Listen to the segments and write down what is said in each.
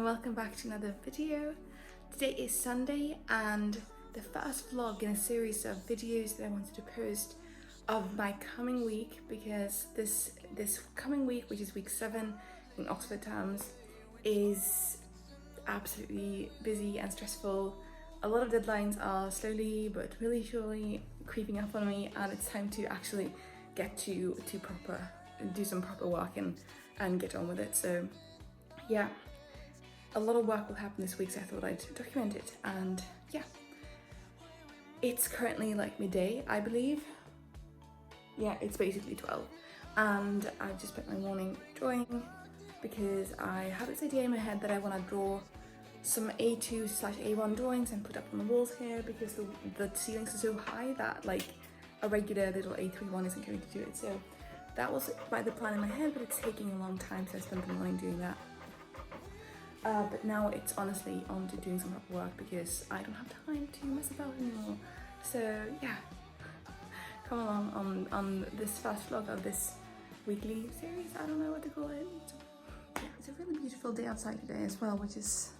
and welcome back to another video. Today is Sunday and the first vlog in a series of videos that I wanted to post of my coming week, because this coming week, which is week 7 in Oxford terms, is absolutely busy and stressful. A lot of deadlines are slowly but really surely creeping up on me, and it's time to actually get to do some proper work and get on with it. So yeah, a lot of work will happen this week, so I thought I'd document it. And yeah, it's currently like midday, I believe. Yeah, it's basically 12, and I've just spent my morning drawing because I have this idea in my head that I want to draw some A2/A1 drawings and put up on the walls here, because the ceilings are so high that like a regular little A3 one isn't going to do it. So that was quite the plan in my head, but it's taking a long time, so I spent the morning doing that. But now it's honestly on to doing some proper work because I don't have time to mess about anymore. So yeah, come along on this first vlog of this weekly series. I don't know what to call it. Yeah, it's a really beautiful day outside today as well, which is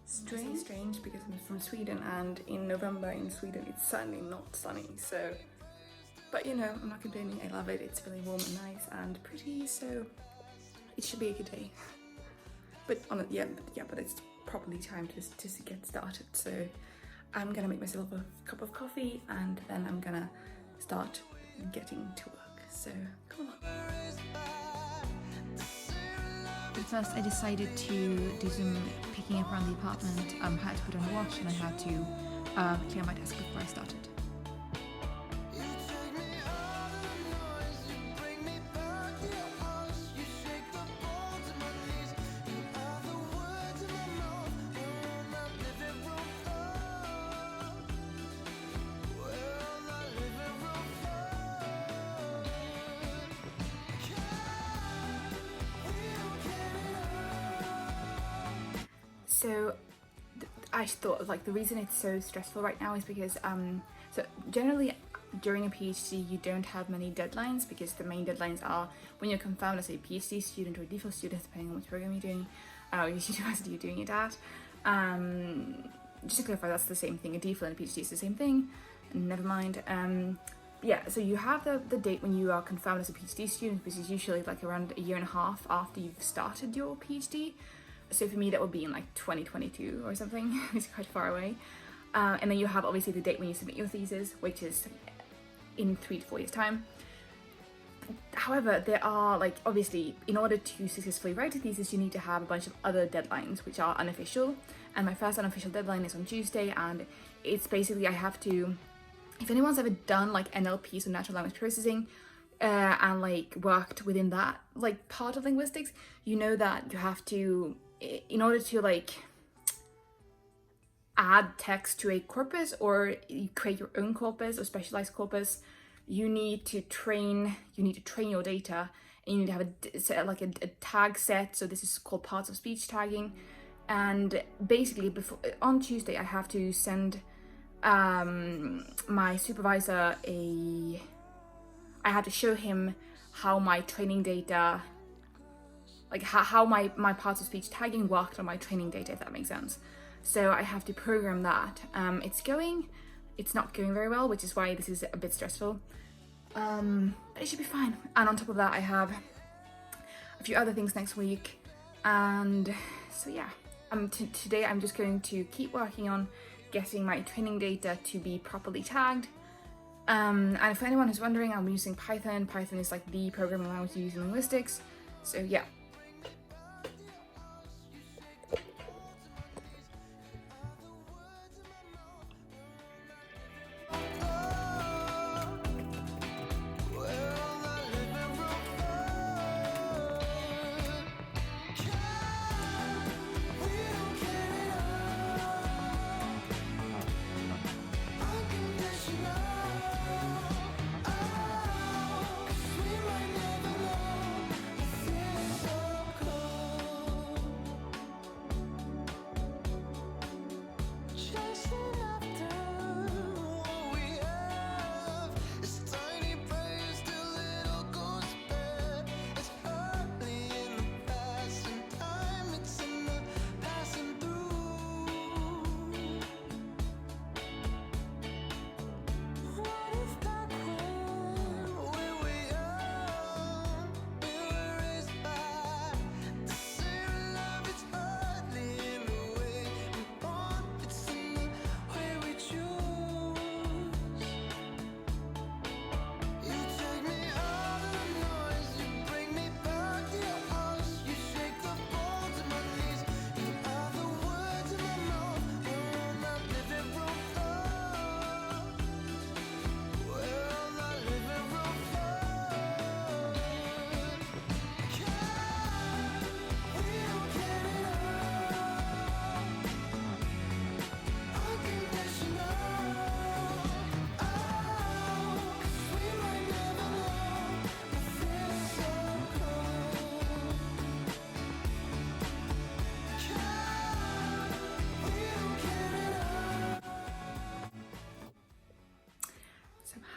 strange because I'm from Sweden, and in November in Sweden it's certainly not sunny. So, but you know, I'm not complaining. I love it. It's really warm and nice and pretty, so it should be a good day. But but it's probably time to get started. So I'm gonna make myself a cup of coffee and then I'm gonna start getting to work. So come on. But first I decided to do some picking up around the apartment. I had to put on a wash and I had to clear my desk before I started. So I thought like the reason it's so stressful right now is because so generally during a PhD you don't have many deadlines, because the main deadlines are when you're confirmed as a PhD student or a DPhil student, depending on which program you're doing, or which university you're doing it at. Just to clarify, that's the same thing. A DPhil and a PhD is the same thing. Never mind. Yeah, so you have the date when you are confirmed as a PhD student, which is usually like around a year and a half after you've started your PhD. So for me that would be in like 2022 or something. It's quite far away. And then you have obviously the date when you submit your thesis, which is in 3 to 4 years time. However, there are like, obviously in order to successfully write a thesis you need to have a bunch of other deadlines which are unofficial, and my first unofficial deadline is on Tuesday, and it's basically I have to, if anyone's ever done like NLP, so natural language processing, and like worked within that like part of linguistics, you know that you have to, in order to like add text to a corpus or you create your own corpus or specialized corpus, you need to train your data, and you need to have a tag set. So this is called parts of speech tagging. And basically on Tuesday I have to send my supervisor I had to show him how my training data, like how my parts of speech tagging worked on my training data, if that makes sense. So I have to program that. It's not going very well, which is why this is a bit stressful. But it should be fine. And on top of that, I have a few other things next week. And so yeah, today I'm just going to keep working on getting my training data to be properly tagged. And for anyone who's wondering, I'm using Python. Python is like the programming language you use in linguistics. So yeah.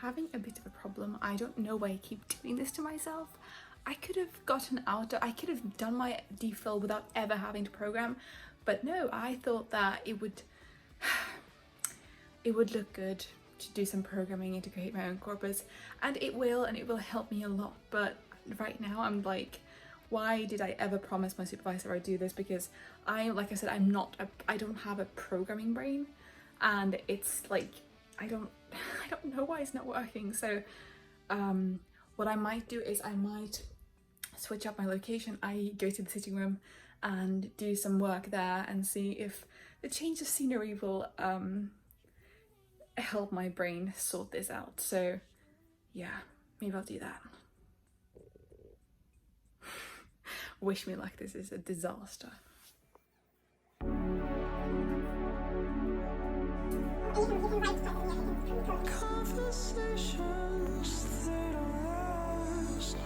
having a bit of a problem. I don't know why I keep doing this to myself. I could have gotten out, I could have done my DPhil without ever having to program, but no, I thought that it would look good to do some programming and to create my own corpus, and it will help me a lot. But right now I'm like, why did I ever promise my supervisor I'd do this? Because like I said, I don't have a programming brain, and it's like I don't know why it's not working. So what I might do is I might switch up my location. I go to the sitting room and do some work there and see if the change of scenery will help my brain sort this out. So yeah, maybe I'll do that. Wish me luck, this is a disaster. Conversations that last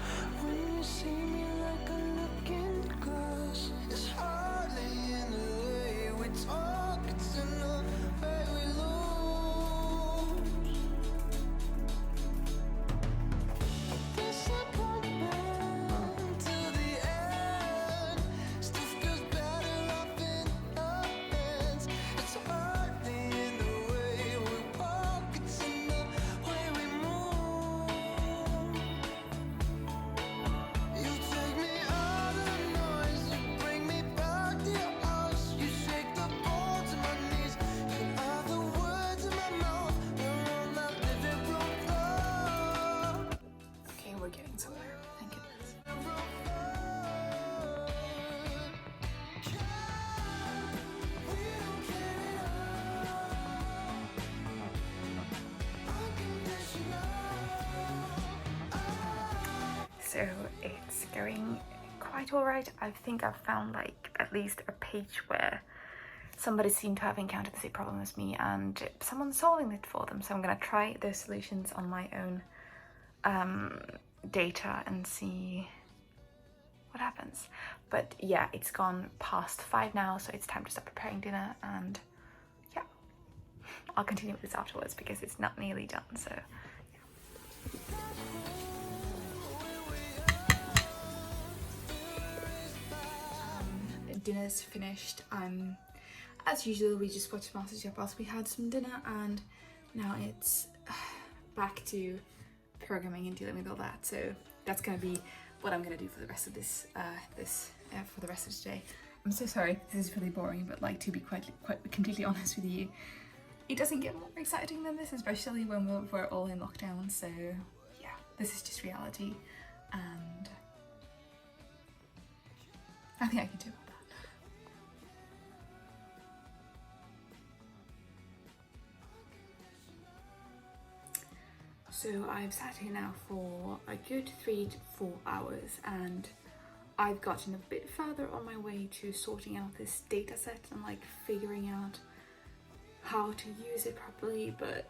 when you see me like a look in the glass. It's hardly in the way we talk, it's in the way we lose. Disappointment till the end. Stuff goes better off in our hands. It's hardly in the way we walk, it's in the way we move. You take me out of the noise, you bring me back to your house. You shake the bones in my knees, you are the words in my mouth. We're on that living room floor. Okay, we're getting somewhere, thank goodness. So it's going quite alright. I think I've found like at least a page where somebody seemed to have encountered the same problem as me and someone's solving it for them. So I'm gonna try those solutions on my own data and see what happens. But yeah, it's gone past 5 now, so it's time to start preparing dinner, and yeah, I'll continue with this afterwards because it's not nearly done. So dinner's finished. As usual, we just watched MasterChef whilst we had some dinner, and now it's back to programming and dealing with all that. So that's gonna be what I'm gonna do for the rest of this for the rest of today. I'm so sorry, this is really boring, but like, to be quite completely honest with you, it doesn't get more exciting than this, especially when we're all in lockdown. So yeah, this is just reality, and nothing I can do about that. So I've sat here now for a good 3 to 4 hours, and I've gotten a bit further on my way to sorting out this data set and like figuring out how to use it properly, but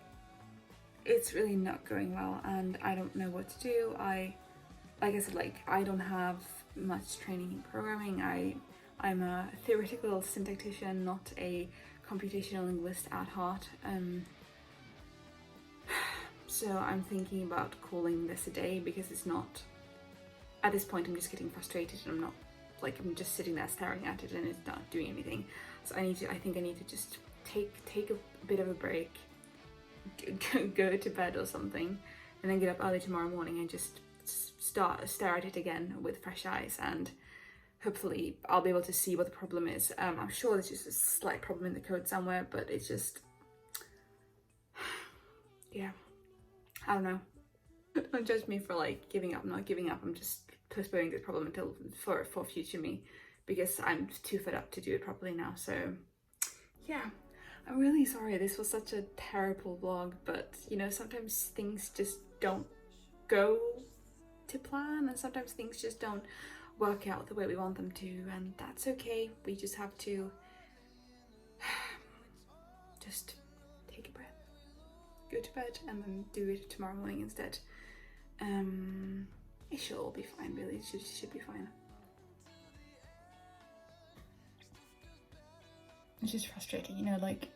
it's really not going well and I don't know what to do. Like I said, like, I don't have much training in programming. I'm a theoretical syntactician, not a computational linguist at heart. So I'm thinking about calling this a day because it's not, at this point I'm just getting frustrated and I'm just sitting there staring at it and it's not doing anything. So I think I need to just take a bit of a break, go to bed or something, and then get up early tomorrow morning and just stare at it again with fresh eyes, and hopefully I'll be able to see what the problem is. I'm sure there's just a slight problem in the code somewhere, but it's just, yeah, I don't know. Don't judge me for like giving up. I'm not giving up. I'm just postponing this problem until for future me, because I'm too fed up to do it properly now. So yeah, I'm really sorry. This was such a terrible vlog, but you know, sometimes things just don't go to plan, and sometimes things just don't work out the way we want them to, and that's okay. We just have to just take a breath, go to bed, and then do it tomorrow morning instead. It should all be fine, really. It should be fine. It's just frustrating, you know, like,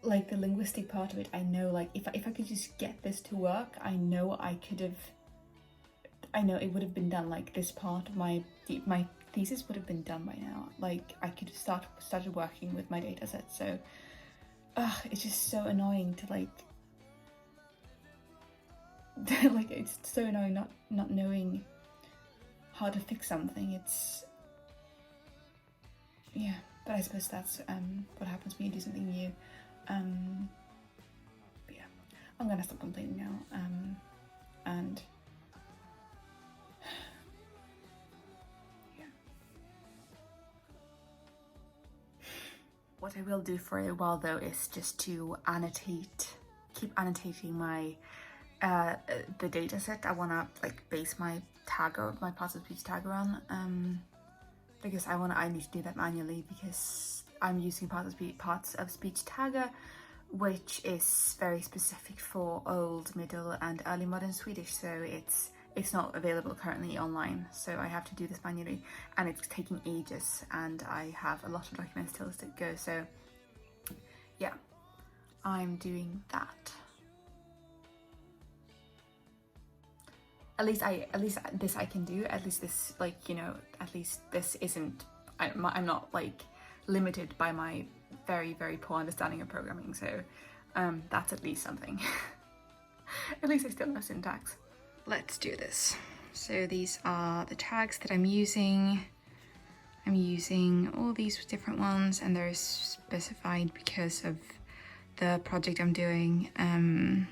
like the linguistic part of it, I know like if I could just get this to work, I know it would have been done. Like this part of my thesis would have been done by now. Like I could have started working with my data set. So it's just so annoying to like like it's so annoying not knowing how to fix something. It's yeah, but I suppose that's what happens when you do something new. But yeah, I'm gonna stop complaining now. And yeah, what I will do for a while though is just to keep annotating my the data set I wanna like base my parts of speech tagger on, because I need to do that manually because I'm using parts of speech tagger, which is very specific for old, middle and early modern Swedish, so it's not available currently online, so I have to do this manually and it's taking ages and I have a lot of documents still to go, so yeah, I'm doing that. At least this I can do. At least this, like, you know, at least this isn't, I'm not like limited by my very, very poor understanding of programming. So that's at least something. At least I still know syntax. Let's do this. So these are the tags that I'm using. I'm using all these different ones and they're specified because of the project I'm doing. And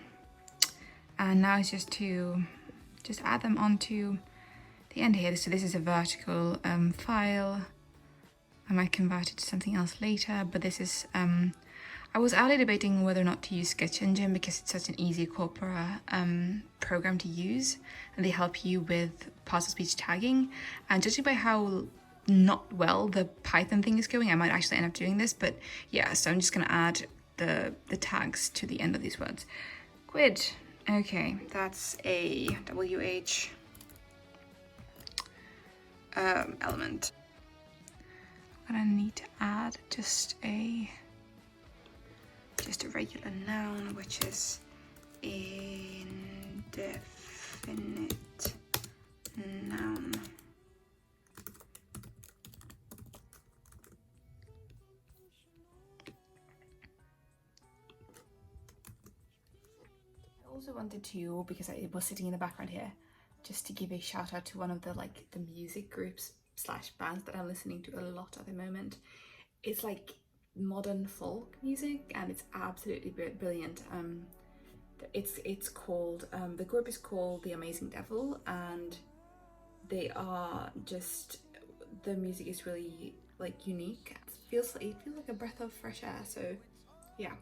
now it's just to add them onto the end here. So this is a vertical file. I might convert it to something else later, but this is, I was early debating whether or not to use Sketch Engine because it's such an easy corpora program to use and they help you with parts of speech tagging. And judging by how not well the Python thing is going, I might actually end up doing this, but yeah, so I'm just gonna add the tags to the end of these words. Quid. Okay, that's a WH element. I'm gonna need to add just a regular noun, which is indefinite noun. I also wanted to, because it was sitting in the background here, just to give a shout out to one of the music groups / bands that I'm listening to a lot at the moment. It's like modern folk music and it's absolutely brilliant. It's called, the group is called The Amazing Devil, and they are just, the music is really like unique. It feels like a breath of fresh air, so yeah.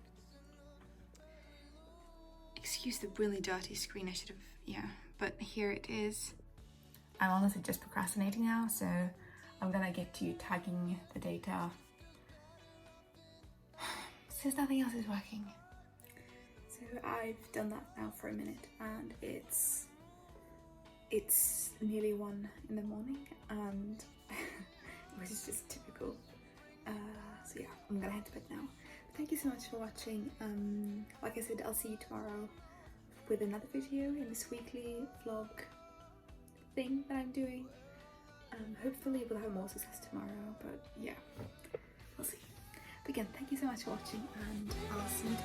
Excuse the really dirty screen, I should have, yeah, but here it is. I'm honestly just procrastinating now, so I'm gonna get to tagging the data since nothing else is working. So I've done that now for a minute and it's nearly 1 in the morning and which is just typical. So yeah, I'm gonna head to bed now. Thank you so much for watching. Like I said, I'll see you tomorrow with another video in this weekly vlog thing that I'm doing. Hopefully we'll have more success tomorrow, but yeah, we'll see. But again, thank you so much for watching and I'll see you tomorrow.